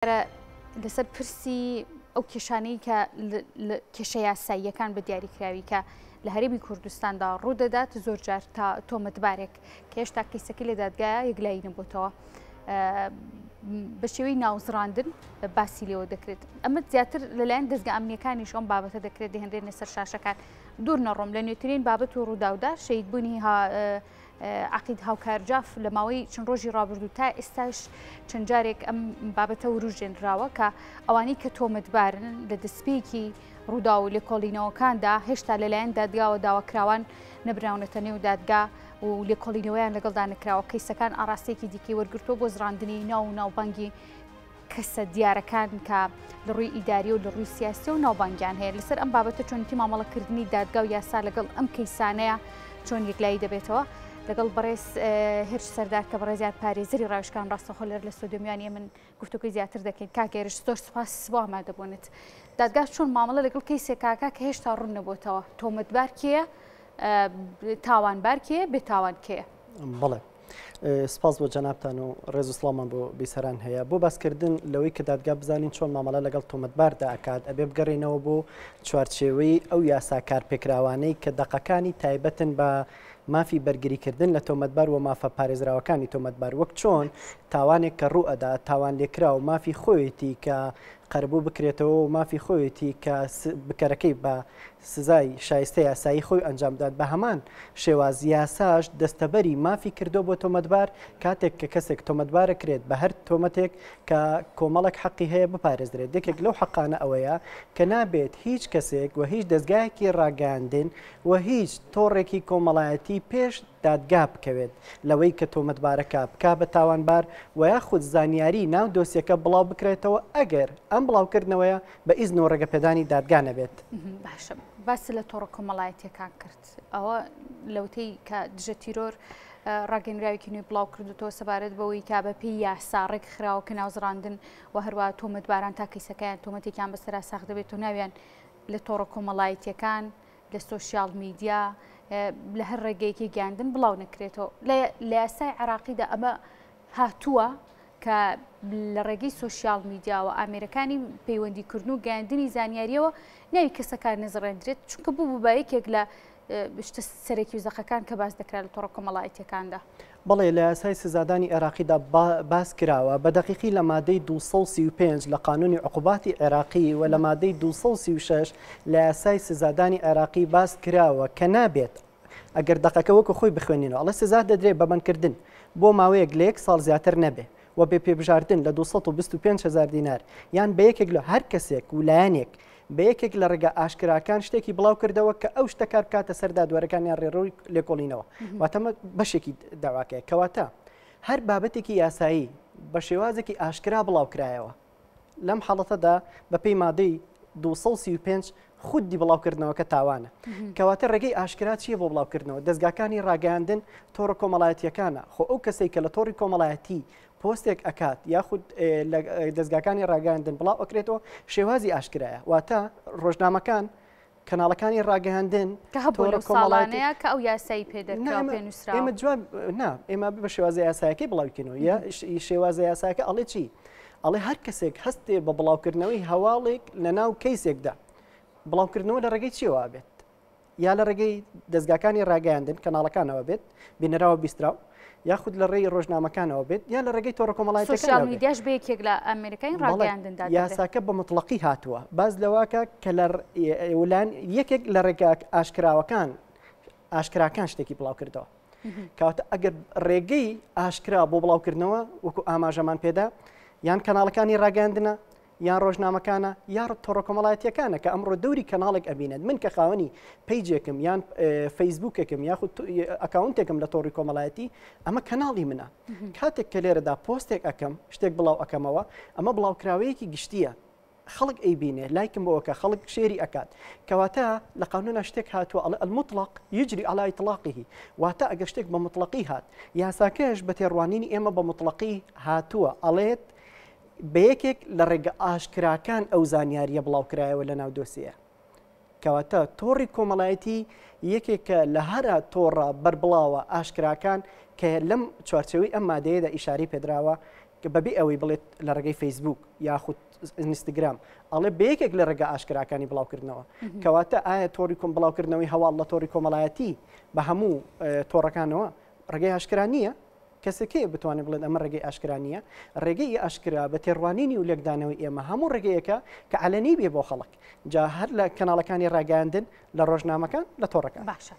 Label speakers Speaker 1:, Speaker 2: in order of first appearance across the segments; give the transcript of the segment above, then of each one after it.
Speaker 1: لەسەر پرسی ئەو کێشانەی کە کێشە یاساییەکان بە دیاریکراوی کە لە هەرێمی کوردستاندا ڕوودەدات زۆر جار تا تۆمەتبارێک کە هێشتا کەیسەکەی لە دادگایە یەکلایی نەبووتەوە بە شێوەی ناوزڕاندن باسی لێەوە دەکرێت. ئەمە زیاتر لەلایەن دەستگا ئەمنیەکانیش ئەم بابەتە دەکرێت دەهێنرێنە سەر شاشەکان. دوور نەڕۆم لە نوێترین بابەت و ڕووداودا شەیدبوونی عقید هاوکارجاف لە ماوەی چەند ڕۆژی ڕابردوو تا ئێستاش چەند جارێک ئەم بابەتە وروژێنراوە کە ئەوانەی کە تۆمەتبارن لە دەستپێکی ڕوودا و لێکۆڵینەوەکاندا هێشتا لەلایەن دادگاوە داواکراوان نەبراونەتە نێو دادگا و لێکۆڵینەوەیان لەگەڵدا نەکراوە. کەیسەکان ئاراستەیەکی دیکەی وەرگرتووە بۆ زڕاندنی ناو و ناوبانگی کەسە دیارەکان کە لە ڕووی ئیداری و لە ڕووی سیاسی و ناوبانگیان هەیە. لەسەر ئەم بابەتە چۆنیتی مامەڵەکردنی دادگا و یاسا لەگەڵ ئەم کەیسانەیە چۆن یەکلایی دەبێتەوە لەگەڵ بەڕێز هێرش سەردار کە بەڕێزیار پارێزەری ڕاوێژەکان ڕاستەخۆ لەر لە ستۆدیۆمیانی من گفتوگوی زیاتر دەکەین. کاکێرش زۆر سوپاس بۆ ئامادەبوونت. دادگا چۆن مامەڵە لەگەڵ کەیسێک کاکا کە هێشتا ڕوون نەبووتەوە تۆمەتبار کێیە، تاوانبار کێیە، بێتاوان کێیە؟
Speaker 2: بەڵێ سپاس بۆ جەنابتان و ڕێز و سڵامان بۆ بیسەران هەیە. بۆ باسکردن لەوەی کە دادگا بزانین چۆن مامەڵە لەگەڵ تۆمەتباردا ئەکات ئەبێ بگەڕێنەوە بۆ چوارچێوەی ئەو یاساکار پێکراوانەی کە دەقەکانی تایبەتن بە مافی بەرگریکردن لە تۆمەتبار و مافە پارێزراوەکانی تۆمەتبار، وەک چۆن تاوانێک کە ڕوو ئەدا تاوان لێکرا و مافی خۆیەتی کە قەربوو بکرێتەوە و مافی خۆیەتی کە بکەرەکەی بە سزای شایستە یاسایی خۆی ئەنجامدات، بە هەمان شێواز یاساش دەستەبەری مافی کردو بۆ تۆمەتبار کاتێک کە کەسێک تۆمەتبارە کرێت بە هەر تۆمەتێک کە کۆمەڵک حەقی هەیە بپارێزرێت. یەکێک لەو حەقانە ئەوەیە کە نابێت هیچ کەسێک و هیچ دەستگایەکی ڕاگەاندن و هیچ تۆڕێکی کۆمەڵایەتی پێش دادگا بکەوێت لەوەی کە تۆمەتبارەکە بکا بە تاوانبار و یاخود زانیاری ناو دۆسیەکە بڵاو بکرێتەوە ئەگەر ئەم بڵاوکردنەوەیە بە ئیزن و ڕێگەپێدانی دادگا نەبێت.
Speaker 1: باشە، باسی لە تۆڕە کۆمەڵایەتیەکان کرد. ئەوە لەوتەی کە دژە تیرۆر ڕاگەنراوێکی نوێی بڵاو کردوەوە سەبارەت بەوەی کا بە پێی یاسا ڕێک خراوە کە ناوزڕاندن و هەروە تۆمەتباران تا کەیسەکەیان تۆمەتێکیان بەسەرا ساخت دەبێت و ناویان لە تۆڕە کۆمەڵایەتیەکان لە سۆشیال میدیا لە هەر ڕێگەیەکی گەاندن بڵاو نەکرێتەوە. لە یاسای عێراقیدا ئەمە هاتووە کە لە ڕێگەی سۆشیال میدیا و ئامێرەکانی پەیوەندیکردن و گەاندنی زانیاریەوە ناوی کەسەکان نەزڕێنرێت چونکە بوو بەیەکێک لە شتە سەرەکی و زەقەکان کە باس دەکرا لە تۆڕە کۆمەڵایەتیەکاندا.
Speaker 2: بەڵێ لە یاسای سزادانی عێراقیدا باس کراوە بە دەقیقی لە مادەی 235 لە قانونی عقوباتی عێراقی و لە مادەی 236 لە یاسای سزادانی عێراقی باس کراوە کە نابێت ئەگەر دەقەکە وەکو خۆی بخوێنینەوە ئەڵێ سزا دەدرێت بەبەندکردن بۆ ماوەیەک لە 1 ساڵ زیاتر نەبێ و بێ پێبژاردن لە 225,000 دینار یان بە یەکێک لە هەر کەسێک وولایەنێک بە یەکێک لە ڕێگە ئاشکراکان شتێکی بڵاو کردەوە کە ئەو شتە کار بکاتە سەر دادوەرەکانیان ڕێڕەوەی لێکۆڵینەوە. واتەمە بەشێکی داواکەیە کەواتە هەر بابەتێکی یاسایی بە شێوازێکی ئاشکرا بڵاو کرایەوە لەم حاڵەتەدا بە پێی مادەی 235 خودی بڵاوکردنەوەکە تاوانە. کەواتە ڕێگەی ئاشکرا چیە بۆ بڵاوکردنەوە؟ دەستگاکانی ڕاگەاندن تۆڕە کۆمەڵایەتیەکانە. خۆ ئەو کەسێک کە لە تۆڕی کۆمەڵایەتی پۆستێک ئەکات یاخود لە دەستگاکانی ڕاگەاندن بڵاو ئەکرێتەوە شێوازی ئاشکرایە. واتە ڕۆژنامەکان کەناڵەکانی ڕاگەاندن
Speaker 1: کە هەبوو لەو ساڵانەیە کە ئەو یاسایی پێدەکراوە پێنووسراوە.
Speaker 2: ئێمە جواب ئێمە بە شێوازی یاسایەکەی بڵاوکردنەوە یا شێوازە یاسایەکە ئەڵێ چی؟ ئەڵێ هەر کەسێک هەستێ بە بڵاوکردنەوەی هەواڵێک لە ناو کەیسێکدا بڵاوکردنەوە لە ڕێگەی چیەوە بێت؟ یا لە ڕێگەی دەستگاکانی ڕاگەاندن کەناڵەکانەوە بێت بینەراوە بیستراو یاخود لە ڕێی ڕۆژنامەکانەوە بێت یا لە ڕێگەی تۆڕە کۆمەڵایەتیەکان
Speaker 1: سۆشیال میدیاش بە یەکێک لە ئەمریکای ڕاگەاندندا
Speaker 2: یاساکە بە مطلقی هاتووە. باز لەواکە کە لە وڵان یەکێک لە ڕێگا ئاشکراکان شتێکی بڵاو کردەوە. کەواتە ئەگەر ڕێگەی ئاشکرا بۆ بڵاوکردنەوە وەکو ئاماژەمان پێدا یان کەناڵەکانی ڕاگەاندنە یان ڕۆژنامەکانە یا تۆڕە کۆمەڵایەتیەکانە کە ئەمڕۆ دەوری کەناڵێک ئەبینێت من کە خاوەنی پیجێکم یان فەیسبوکێکم یاخود ئەکاونتێکم لە تۆڕی کۆمەڵایەتی ئەمە کەناڵی منە. کاتێک کە لێرەدا پۆستێک ئەەکەم شتێک بڵاو ئەەکەمەوە ئەمە بڵاوکراوەیەکی گشتیە خەڵک ئەیبینێ لایکم بۆەکە خەڵک شێری ئەکات. کەواتە لە قانونە شتێک هاتووە ئەڵێ المطلق یجری عەلى إطلاقه. واتە ئەگەر شتێک بە مطلقی هات یاساکەش بە تێڕوانینی ئێمە بە مطلقی هاتووە ئەڵێت بە یەکێک لە ڕێگە ئاشکراکان ئەو زانیاریە بڵاوکرایەوە لە ناو دۆسیە. کەواتە تۆڕی کۆمەڵایەتی یەکێکە لە هەرە تۆڕە بەربڵاوە ئاشکراکان کە لەم چوارچەوەی ئەم مادەیەدا ئیشاری پێدراوە کە بەبێ ئەوەی بڵێت لە ڕێگەی فەیسبوک یاخود ئینستاگرام ئەڵێ بەیەکێک لە ڕێگە ئاشکراکانی بڵاوکردنەوە کەواتە ئایا تۆڕی بڵاوکردنەوەی هەواڵ لە تۆڕی کۆمەڵایەتی بە هەموو تۆڕەکانەوە ڕێگەی ئاشکرا نییە کەسێکی بتوانێت بڵێت ئەمە ڕێگەی ئاشکرانیە ڕێگەی ئاشکرا بە تێڕوانینی و لێکدانەوەی ئێمە هەموو ڕێگەیەکە کە علەنی بێ بۆ خەڵک جا هەر لە کەناڵەکانی ڕاگەاندن لە ڕۆژنامەکان لە تۆڕەکان
Speaker 1: باشە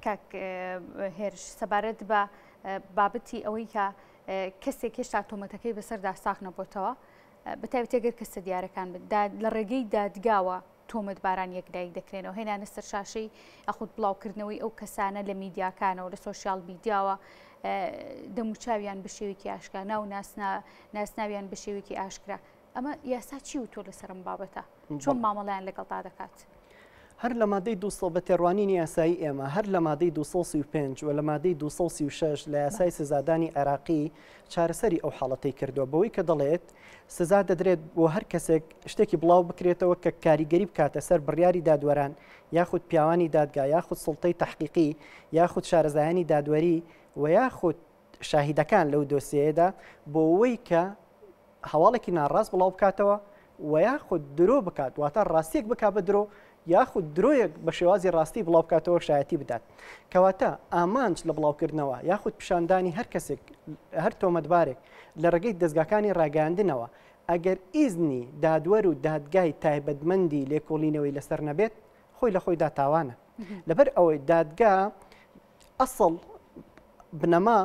Speaker 1: کاک هێرش سەبارەت بە بابەتی ئەوەی کە کەسێک هێشتا تۆمەتەکەی بەسەردا ساغ نەبووتەوە بەتایبەت ئەگەر کە سەدیارەکان لە ڕێگەی دادگاوە تۆمەت باران یەکدایک دەکرێنەوە هێنانە سەر شاشەی ئەخود بڵاوکردنەوەی ئەو کەسانە لە میدیاکانەوە لە سۆشیال میدیاوە دەموچاویان بە شێوێکی ئاشکرا ناو ناسناویان بە شێوێکی ئاشکرا ئەمە یاسا چی و تۆ لەسەرم بابەتە چۆن مامەڵیان لەگەڵ تا دەکات
Speaker 2: هەر لە مادەی 200 بە تێڕوانینی یاسایی ئێمە هەر لە مادەی 235 و لە مادەی 236 لە یاسای سزادانی عێراقی چارەسەری ئەو حاڵەتەی کردووە بەوەی کە دەڵێت سزا دەدرێت بۆ هەر کەسێک شتێکی بڵاو بکرێتەوە کە کاریگەری بکاتە سەر بڕیاری دادوەران یاخود پیاوانی دادگا یاخود سڵتەی تحقیقی یاخود شارەزایانی دادوەری و یاخود شاهیدەکان لەو دۆسیەیەدا بۆ ئەوەی کە هەواڵێکی ناڕاست بڵاو بکاتەوە و یاخود درۆ بکات واتە ڕاستیەک بکات بە درۆ یاخود درۆیەک بە شێوازی ڕاستی بڵاو بکاتەوە شایەتی بدات کەواتە ئامانج لە بڵاوکردنەوە یاخود پیشاندانی هەر کەسێک هەر تۆمەتبارێک لە ڕێگەی دەستگاکانی ڕاگەاندنەوە ئەگەر ئیزنی دادوەر و دادگای تایبەتمەندی لێکۆڵینەوەی لەسەر نەبێت خۆی لە خۆیدا تاوانە لەبەر ئەوەی دادگا ئەسڵ بنەما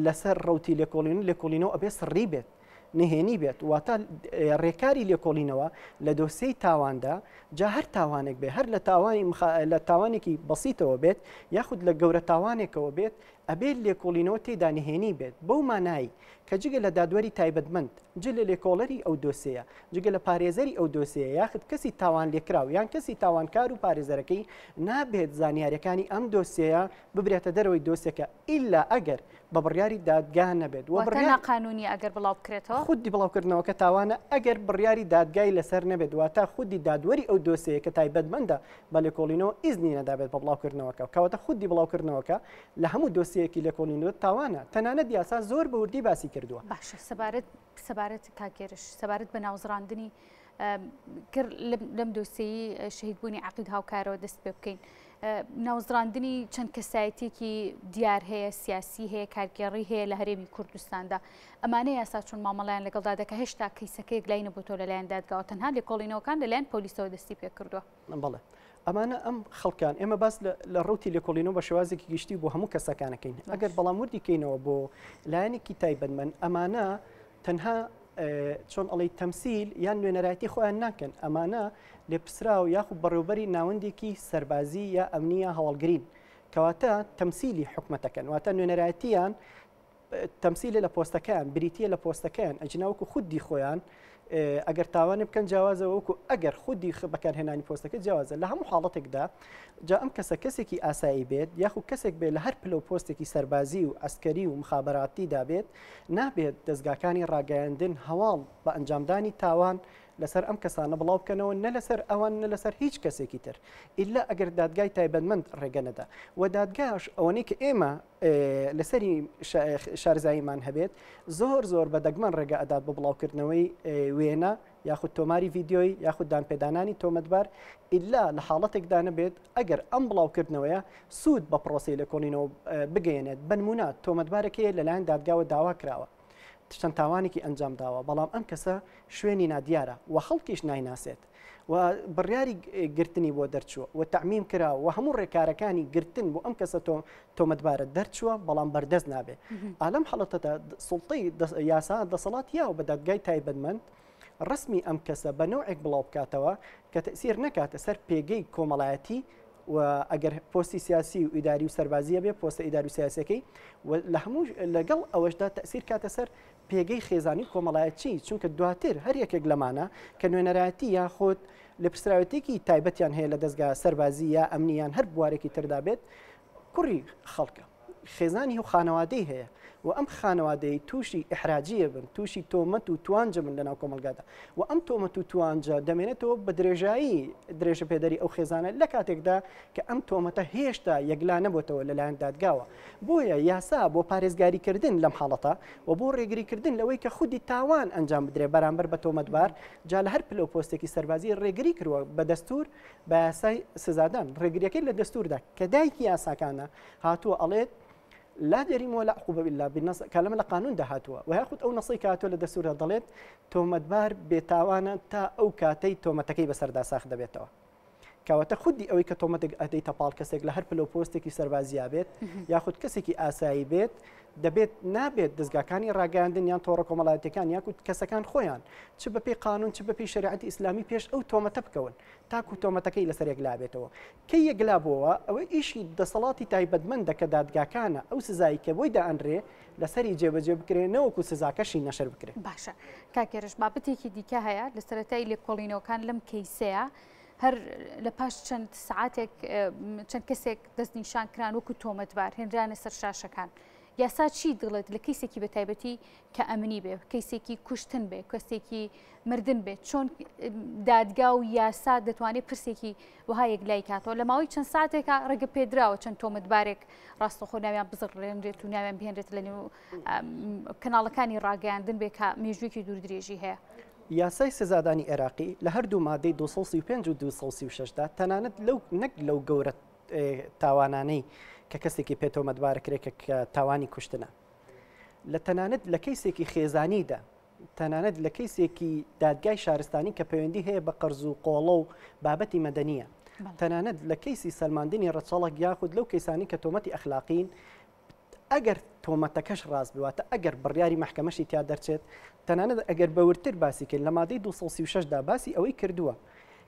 Speaker 2: لەسەر ڕەوتی لێکۆڵینەوە ئەبێ سڕی بێت نهێنی بێت واتە ڕێکاری لێکۆڵینەوە لە دۆسیەی تاواندا جا هەر تاوانێک بێت هەر لە تاوانێکی بەسیتەوە بێت یاخود لە گەورە تاوانێکەوە بێت ئەبێت لێکۆڵینەوە تێدا نهێنی بێت بەو مانایی کە جگە لە دادوەری تایبەتمەند جل لە لێکۆڵەری ئەو دۆسەیە جگە لە پارێزەری ئەو دۆسەیە یاخود کەسی تاوان لێکراو یان کەسی تاوانکار و پارێزەرەکەی نابێت زانیاریەکانی ئەم دۆسەیە ببرێتە دەرەوەی دۆسێکە ئیلا ئەگەر بە بڕیاری دادگا نەبێت
Speaker 1: قانونی ئەگەر بڵاو بکرێتەوە
Speaker 2: خودی بڵاوکردنەوە کە تاوانە ئەگەر بڕیاری دادگای لەسەر نەبێت واتە خودی دادوەری ئەو دۆسەیە کە تایبەتمەندە بە لێکۆڵینەوە ئیزنی نەدابێت بە بڵاوکردنەوەکە کەواتە خودی بڵاوکردنەوەکە لە هەموو دۆسەیەکی لێکۆڵینەوە تاوانە تەنانەت یاسا زۆر بە وردی باسی کردووە
Speaker 1: باشە سەبارەت کاکێرش سەبارەت بە ناوزڕاندنی لەم دۆسەی شەهیدبوونی عەقید هاوکارەوە دەست پێ بکەین ناوزڕاندنی چەند کەسایەتێکی دیار هەیە سیاسی هەیە کارگێڕی هەیە لە هەرێمی کوردستاندا ئەمانە یاسا چۆن مامەڵیان لەگەڵدا دەکە هێشتا کەیسەکەیەک لای نەبووتەوە لەلایەن دادگاوە تەنها لێکۆڵینەوەکان لەلایەن پۆلیسەوە دەستی پێ کردووە
Speaker 2: بەڵێ ئەمانە ئەم خەڵکان ئێمە باس لە ڕوتی لێکۆڵینەوە بە شێوازێکی گشتی بۆ هەموو کەسەکانەکەین ئەگەر بەڵام وردی کەینەوە بۆ لایەنێکی تایبەتمەند ئەمانە تەنها چۆن ئەڵی تەمسیل یان نوێنەرایەتی خۆیان ناکەن ئەمانە لێپسرا و یاخود بەڕێوەبەری ناوەندێکی سەربازی یا ئەمنیە هەواڵگرین کەواتە تەمسیلی حکومەتەکەن واتە نوێنەرایەتیان تەمسیلە لە پۆستەکان بریتە لە پۆستەکان ئەجناوەکو خودی خۆیان ئەگەر تاوانێ بکەن جیاوازەوە وەکو ئەگەر خودی بەکارهێنانی پۆستەکە جیاوازە لە هەموو حاڵەتێکدا جا ئەم کەسە کەسێکی ئاسایی بێت یاخود کەسێک بێت لە هەر پلە و پۆستێکی سەربازی و ئەسکەری و مخابەراتی دابێت نابێت دەستگاکانی ڕاگەیاندن هەواڵ بە ئەنجامدانی تاوان لەسەر ئەم کەسانە بڵاو بکەنەوە نە لەسەر ئەوان نە لەسەر هیچ کەسێکی تر ئیلا ئەگەر دادگای تایبەتمەند ڕێگەنەدا و دادگاش ئەوەنەی کە ئێمە لەسەری شارزاییمان هەبێت زۆر بە دەگمەن ڕێگە ئەدات بە بڵاوکردنەوەی وێنە یاخود تۆماری ڤیددیۆی یاخود دانپێدانانی تۆمەتبار ئیلا لە حاڵەتێکدا نەبێت ئەگەر ئەم بڵاوکردنەوەیە سوود بە پرۆسی لێکۆڵینەوە بگەێنێت بنمونە تۆمەتبارێکەیە لەلایەن دادگاوە داوا کراوە چەند تاوانێکی ئەنجام داوە بەڵام ئەم کەسە شوێنی نادیارە و خەڵکیش نایناسێت و بڕیاری گرتنی بۆ دەرچووە و تەعمیم کراوە و هەموو ڕێکارەکانی گرتن بۆ ئەم کەسە تۆمەتبارە دەرچووە بەڵام بەردەست نابێت ئالەم حەڵەتەدا سوڵتەی یاسا دەسەڵات یاوە بە دادگای تایبەتمەند ڕسمی ئەم کەسە بە نەوعێک بڵاو بکاتەوە کە تەسیر نەکاتە سەر پێگەی کۆمەڵایەتی و ئەگەر پۆستی سیاسی و ئیداری و سەربازیە بێ پۆستە ئیداری و سیاسەکەی لە هەموو لەگەڵ ئەوەشدا تەسیر کاتە سەر پێگەی خێزانی کۆمەڵایەتی چونکە دواتر هەر یەکێک لەمانە کە نوێنەرایەتی یاخود لە پرسراوەتێکی تایبەتیان هەیە لە دەستگا سەربازی یا ئەمنیان هەر بوارێکی تردا بێت کوڕی خەڵکە خێزانی و خانەوادەی هەیە و ئەم خانەوادەی تووشی ئحراجیە بن تووشی تۆمەت و توانجە من لەناو کۆمەلگادا و ئەم تۆمەت و توانجە دەمێنێتەوە بە درێژایی درێژە پێدەری ئەو خێزانە لە کاتێکدا کە ئەم تۆمەتە هێشتا یەکلا نەبووتەوە لەلایەن دادگاوە بۆیە یاسا بۆ پارێزگاریکردن لەم حاڵەتە و بۆ ڕێگریکردن لەوەی کە خودی تاوان ئەنجام بدرێ بەرامبەر بە تۆمەتبار جا لە هەر پلە پۆستێکی سەربازی ڕێگری کردوە بە دەستور بە یاسای سزادان ڕێگریەکەی لە دەستوردا کە دایکی یاساکانە هاتووە ئەڵێت لا جريمة ولا عقوبة إلا بالنص كلام القانون ده هاتوا وهاخد أو نصي كاتو للدستور ضليت تومت بار بتاوانا تا أو كاتي تومتكي بسردا ساخد بيتوا كواتا خودي أو كتومتك أدي تبال كسيك لهر بلو بوستكي سربازيا بيت ياخد كسيكي آساي بيت دەبێت نابێت دەستگاکانی ڕاگەاندن یان تۆڕە کۆمەڵایەتەکان یاکوت کەسەکان خۆیان چ بە پێی قانون چ بە پێی شریعەتی ئیسلامی پێش ئەو تۆمەتە بکەون تاکو تۆمەتەکەی لەسەر یەکلا بێتەوە کە یەکلا بووە ئەوە ئیشی دەسەڵاتی تایبەتمەندە کە دادگاکانە ئەو سزایی کە بۆی دائەنرێ لەسەری جێبەجێ بکرێن نەوەکو سزاکەشی نەشر بکرێت.
Speaker 1: باشە کاکێرش بابەتێکی دیکە هەیە لە سەرەتای لێکۆڵینەوەکان لەم کەیسەیە هەر لە پاش چەند سعاتێک چەند کەسێک دەستنیشان کران وەکو تۆمەتبار هێنرانە سەر شاشەکان. یاسا چی دڵێت لە کەیسێکی بەتایبەتی کە ئەمنی بێ کەیسێکی کوشتن بێ کەسێکی مردن بێت چۆن دادگا و یاسا دەتوانێت پرسێکی وها یەکلای کاتەوە لە ماوەی چەند ساعتێکە ڕێگە پێدراوە چەند تۆمەتبارێک ڕاستەخۆ ناویان بزڕێنرێت و ناویان بهێنرێت لە نێو کەناڵەکانی ڕاگەیاندن بێ کە مێژوویەکی دوورودرێژی هەیە.
Speaker 2: یاسای سزادانی عێراقی لە هەردوو مادەی 235 و 236دا تەنانەت نەک لەو گەورە تاوانانەی کە کەسێکی پێتۆمەتبارەکرێت کە تاوانی کوشتنە لە تەنانەت لە کەیسێکی خێزانیدا تەنانەت لە کەیسێکی دادگای شارستانی کە پەیوەندی هەیە بە قەرز و قۆڵە و بابەتی مەدەنیە تەنانەت لە کەیسی سەلماندنی ڕەچەڵک یاخود لەو کەیسانی کە تۆمەتی ئەخلاقین ئەگەر تۆمەتەکەش ڕاست بواتە ئەگەر بڕیاری محکەمەشی تیا دەرچێت تەنانەت ئەگەر بەورتر باسی کرد لە مادەی 236دا باسی ئەوەی کردووە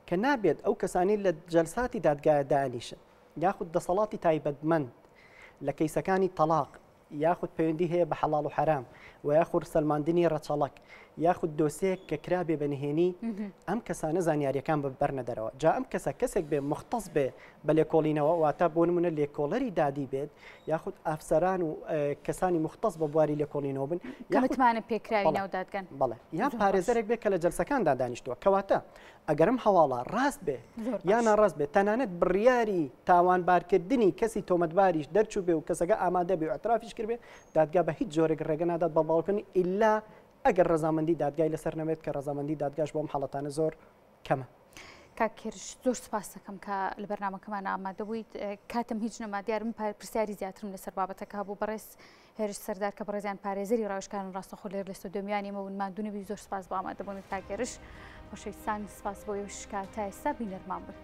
Speaker 2: کە نابێت ئەو کەسانی لە جەلساتی دادگایە دانیشن یاخود دەسەڵاتی تایبەتمەند لە کەیسەکانی تەلاق یاخود پەیوەندی هەیە بە حەڵاڵ و حرام و یاخود سەلماندنی ڕەچەڵک یاخود دۆسەیەک کە کرابێ بەنهێنی ئەم کەسانە زانیاریەکان ببەرنە دەرەوە جا ئەم کەسێک بێ مختص بێ بە لێکۆڵینەوە واتە بۆ نمونە لێکۆڵەری دادی بێت یاخود ئافسەران و کەسانی مختص بە بواری لێکۆڵینەوە بن
Speaker 1: متمانە پێکراوی ناودادگەن
Speaker 2: بەڵێ یان پارێزەرێک بێت کە لە جەلسەکاندا دانیشتووە کەواتە ئەگەرم هەواڵە ڕاست بێ یان ناڕاست بێت تەنانەت بڕیاری تاوانبارکردنی کەسی تۆمەتباریش دەرچوو بێ و کەسەکە ئامادە بێ و ئەترافیش کرد بێ دادگا بە هیچ جۆرێک ڕێگە نادات بە باڵکردنی ئیلا ئەگەر ڕەزامەندی دادگای لەسەر نەبێت کە ڕەزامەندی دادگاش بۆم حاڵەتانە زۆر کەمە.
Speaker 1: کاکێرش زۆر سپاس دەکەم کە لە بەرنامەکەمان ئامادە بوویت کاتم هیچ نەما دیارم پرسیاری زیاترم لەسەر بابەتەکە بوو بەڕێز هێرش سەردار کە بەڕێزیان پارێزەری ڕاوێژکارن ڕاستەخۆ لێر لە ستۆدیۆمیانیمە و مادوونەبی زۆر سپاس بۆ ئامادەبوونت کاکێرش خۆشەویستان سپاس بۆ ئێوەش کە تا ئێستا بینەرمان بن.